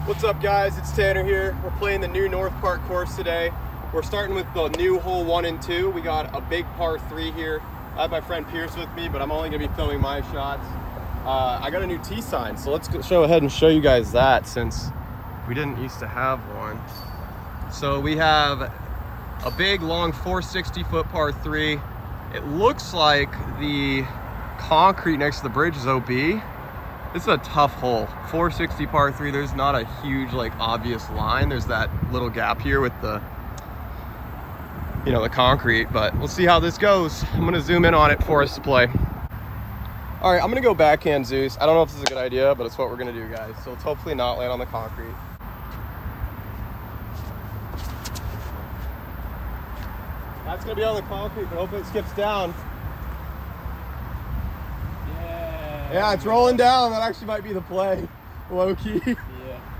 What's up guys, it's Tanner here. We're playing the new North Park course today. We're starting with the new hole 1 and 2. We got a big par 3 here. I have my friend Pierce with me, but I'm only gonna be filming my shots. I got a new tee sign, so let's go ahead and show you guys that since we didn't used to have one. So we have a big long 460 foot par 3. It looks like the concrete next to the bridge is OB. This is a tough hole. 460 par 3. There's not a huge like obvious line. There's that little gap here with the the concrete, but we'll see how this goes. I'm gonna zoom in on it for us to play. All right, I'm gonna go backhand Zeus. I don't know if this is a good idea, but it's what we're gonna do, guys. So let's hopefully not land on the concrete. That's gonna be on the concrete, but hopefully it skips down. Yeah, it's rolling down. That actually might be the play, low key. Yeah.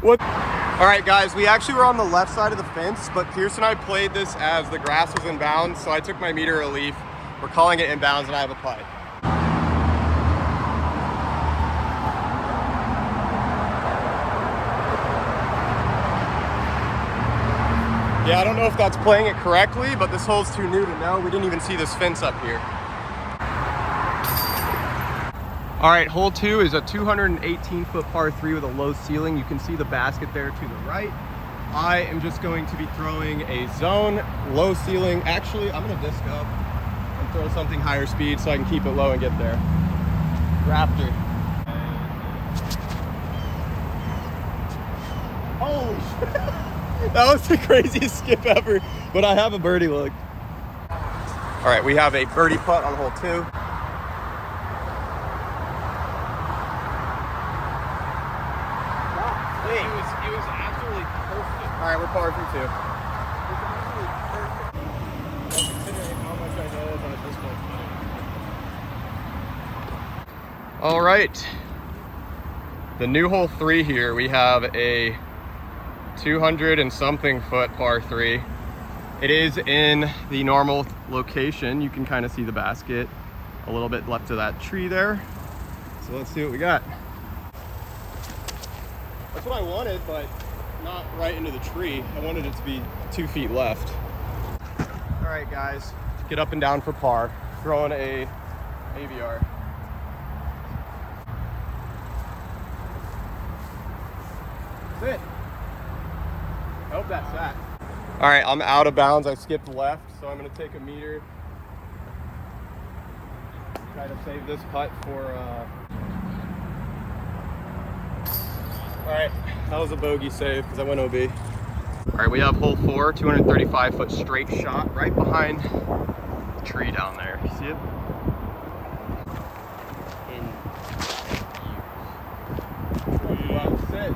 What? All right, guys, we actually were on the left side of the fence, but Pierce and I played this as the grass was in bounds, so I took my meter relief. We're calling it inbounds, and I have a putt. Yeah, I don't know if that's playing it correctly, but this hole's too new to know. We didn't even see this fence up here. All right, hole 2 is a 218 foot par 3 with a low ceiling. You can see the basket there to the right. I am just going to be throwing a zone, low ceiling. Actually, I'm gonna disc up and throw something higher speed so I can keep it low and get there. Raptor. Holy shit. That was the craziest skip ever, but I have a birdie look. All right, we have a birdie putt on hole 2. It was absolutely perfect. All right, we're par through 2. It was absolutely perfect. Considering how much I know about this one. All right. The new hole 3 here, we have a 200 and something foot par 3. It is in the normal location. You can kind of see the basket a little bit left of that tree there. So let's see what we got. That's what I wanted, but not right into the tree. I wanted it to be 2 feet left. All right, guys, get up and down for par. Throwing a AVR. That's it. I hope that's that. All right, I'm out of bounds. I skipped left, so I'm gonna take a meter. Try to save this putt for all right, that was a bogey save because I went OB. All right, we have hole 4, 235 foot straight shot right behind the tree down there. You see it? Wow, that's it.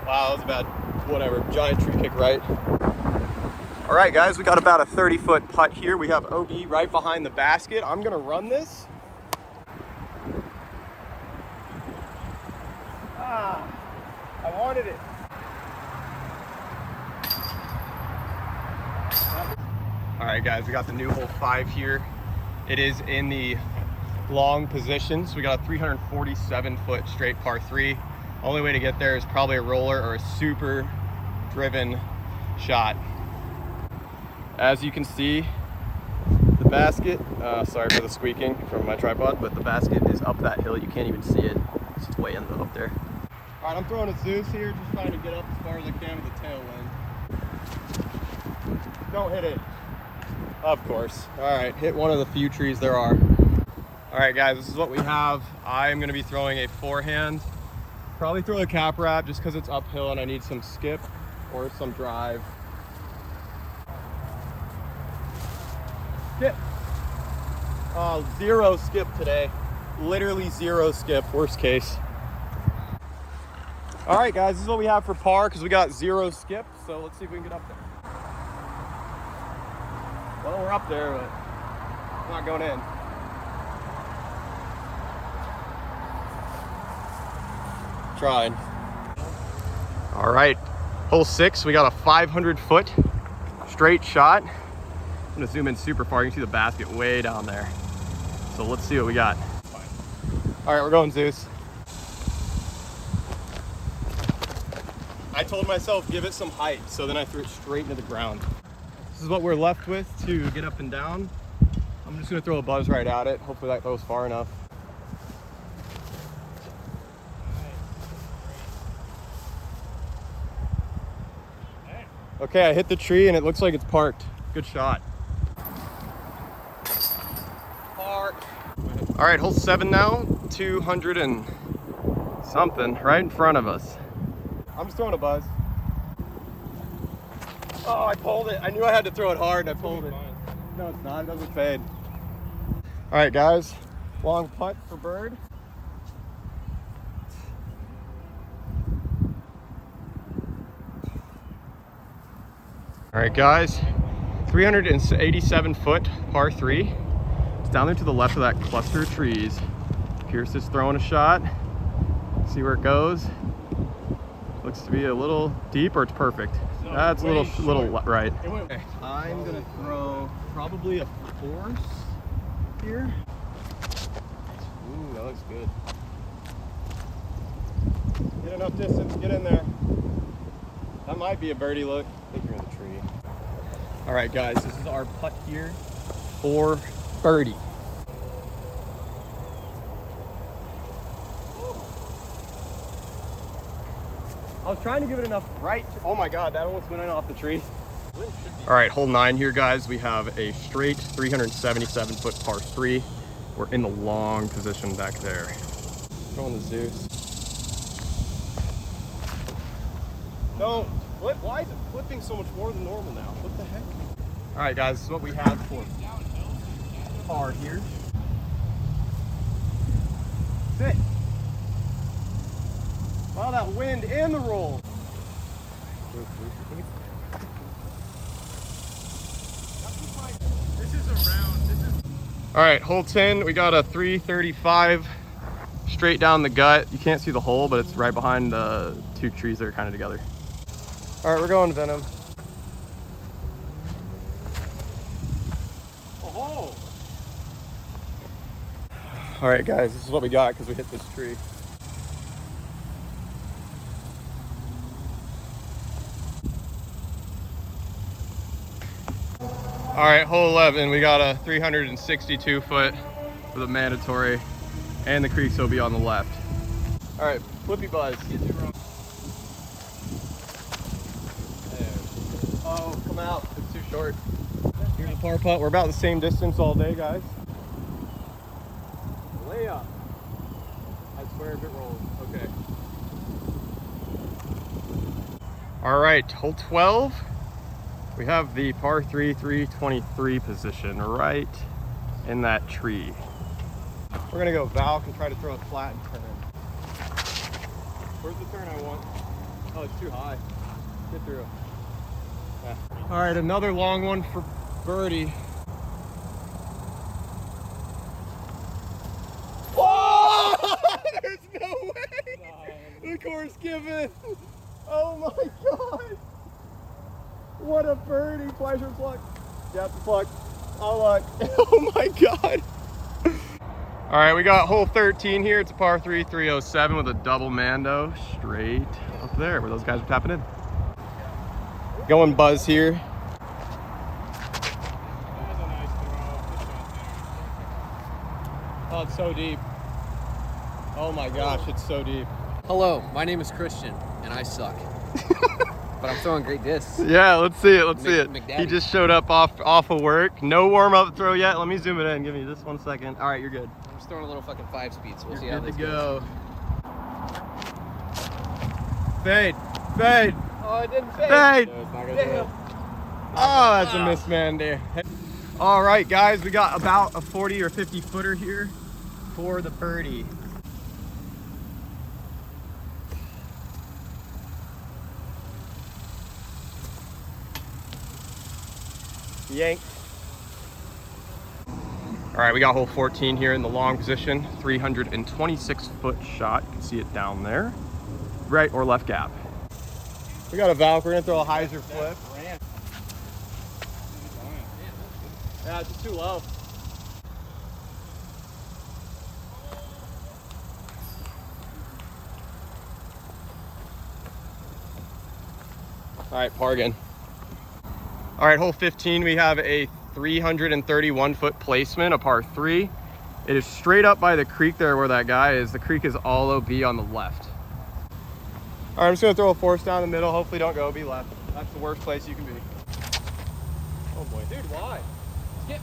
Wow, that was bad. Whatever, giant tree kick right. All right, guys, we got about a 30 foot putt here. We have OB right behind the basket. I'm gonna run this. I wanted it. All right, guys, we got the new hole 5 here. It is in the long position, so we got a 347 foot straight par 3. Only way to get there is probably a roller or a super driven shot. As you can see, the basket, sorry for the squeaking from my tripod, but the basket is up that hill. You can't even see it. It's just way up there. All right, I'm throwing a Zeus here, just trying to get up as far as I can with the tailwind. Don't hit it. Of course. All right, hit one of the few trees there are. All right, guys, this is what we have. I'm gonna be throwing a forehand. Probably throw a cap wrap just because it's uphill and I need some skip or some drive. Skip. Zero skip today. Literally zero skip, worst case. All right, guys, this is what we have for par because we got 0 skip. So let's see if we can get up there. Well, we're up there, but it's not going in. Trying. All right, hole 6, we got a 500 foot straight shot. I'm gonna zoom in super far. You can see the basket way down there. So let's see what we got. All right, we're going Zeus. I told myself give it some height, so then I threw it straight into the ground. This is what we're left with to get up and down. I'm just gonna throw a buzz right at it. Hopefully that goes far enough. Okay, I hit the tree and it looks like it's parked. Good shot. Park. All right, hole 7 now, 200 and something, right in front of us. I'm just throwing a buzz. Oh, I pulled it. I knew I had to throw it hard and I pulled it. No, it's not, it doesn't fade. All right, guys, long putt for bird. All right, guys, 387 foot par 3. It's down there to the left of that cluster of trees. Pierce is throwing a shot. See where it goes. Looks to be a little deep, or it's perfect. That's a little right. I'm gonna throw probably a force here. Ooh, that looks good. Get enough distance, get in there. That might be a birdie look. I think you're in the tree. All right, guys, this is our putt here for birdie. I was trying to give it enough right. Oh my God, that almost went in off the tree. All right, hole 9 here, guys. We have a straight 377 foot par 3. We're in the long position back there. Throwing the Zeus. Don't flip. Why is it flipping so much more than normal now? What the heck? All right, guys, this is what we have for par here. Sit. Wow, that wind and the roll. This is a round. All right, hole 10, we got a 335 straight down the gut. You can't see the hole, but it's right behind the 2 trees that are kind of together. All right, we're going Venom. Oh. All right, guys, this is what we got because we hit this tree. All right, hole 11, we got a 362 foot with a mandatory, and the creeks will be on the left. All right, flippy buzz. Oh, come out, it's too short. Here's a par putt. We're about the same distance all day, guys. Layup. I swear if it rolls, okay. All right, hole 12. We have the par 3, 323 position right in that tree. We're gonna go Valk and try to throw it flat and turn. Where's the turn I want? Oh, it's too high. Get through. Yeah. All right, another long one for birdie. Oh! There's no way! The course given. Oh my God! What a birdie! Pleasure pluck. Yep, pluck. All luck. Oh my God! All right, we got hole 13 here. It's a par 3, 307 with a double mando straight up there where those guys are tapping in. Going buzz here. Oh, it's so deep. Oh my gosh, it's so deep. Hello, my name is Christian, and I suck. But I'm throwing great discs. Yeah, let's see it. Let's see it. McDaddy. He just showed up off of work. No warm-up throw yet. Let me zoom it in. Give me just 1 second. All right, you're good. I'm just throwing a little fucking 5-speed, so we'll see You're how good this to goes. go. Fade. Fade. Oh, it didn't fade. Fade. No, it's not gonna do it. Oh, that's a miss, man, there. All right, guys, we got about a 40 or 50 footer here for the birdie. Yank. All right, we got hole 14 here in the long position, 326 foot shot. You can see it down there, right or left gap. We got a Valk. We're gonna throw a hyzer flip. Yeah, it's just too low. All right, par again. All right, hole 15, we have a 331-foot placement, a par 3. It is straight up by the creek there where that guy is. The creek is all OB on the left. All right, I'm just gonna throw a force down the middle. Hopefully don't go OB left. That's the worst place you can be. Oh boy. Dude, why? Skip.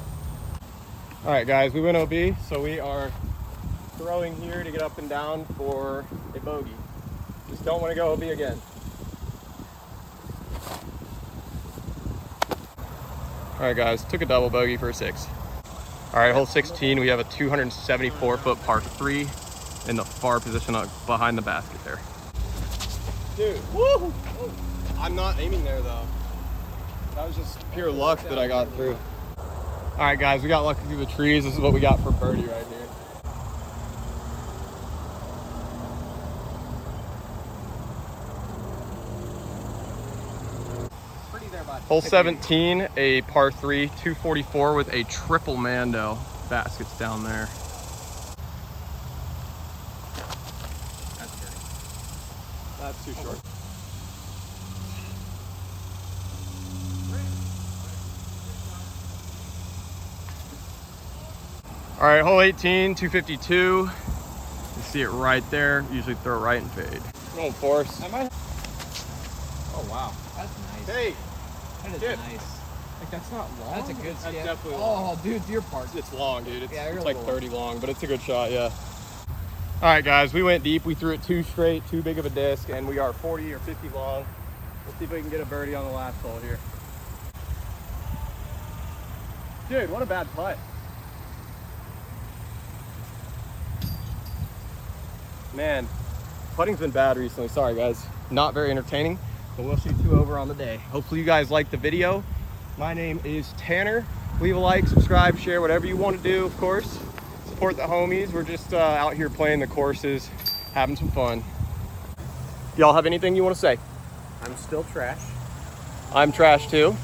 All right, guys, we went OB, so we are throwing here to get up and down for a bogey. Just don't want to go OB again. All right, guys, took a double bogey for a 6. All right, hole 16, we have a 274-foot par 3 in the far position behind the basket there. Dude, woo! I'm not aiming there though. That was just pure luck that I got through. All right, guys, we got lucky through the trees. This is what we got for birdie right here. Hole 17, a par 3, 244 with a triple Mando. Baskets down there. That's dirty. That's too short. All right, hole 18, 252. You see it right there. Usually throw it right and fade. Go force. Oh, wow. That's nice. Hey, That is skip. Nice. Like that's not long. That's a good skip. That's definitely long. Oh, dude, deer park. It's long, dude. It's, Yeah, it's really like long. 30 long, but it's a good shot, yeah. All right, guys, we went deep. We threw it 2 straight, too big of a disc, and we are 40 or 50 long. Let's see if we can get a birdie on the last hole here. Dude, what a bad putt. Man, putting's been bad recently. Sorry, guys. Not very entertaining, but we'll shoot 2 over on the day. Hopefully you guys liked the video. My name is Tanner. Leave a like, subscribe, share, whatever you want to do, of course. Support the homies. We're just out here playing the courses, having some fun. Y'all have anything you want to say? I'm still trash. I'm trash too.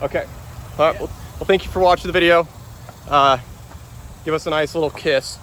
Okay. All right, well, thank you for watching the video. Give us a nice little kiss.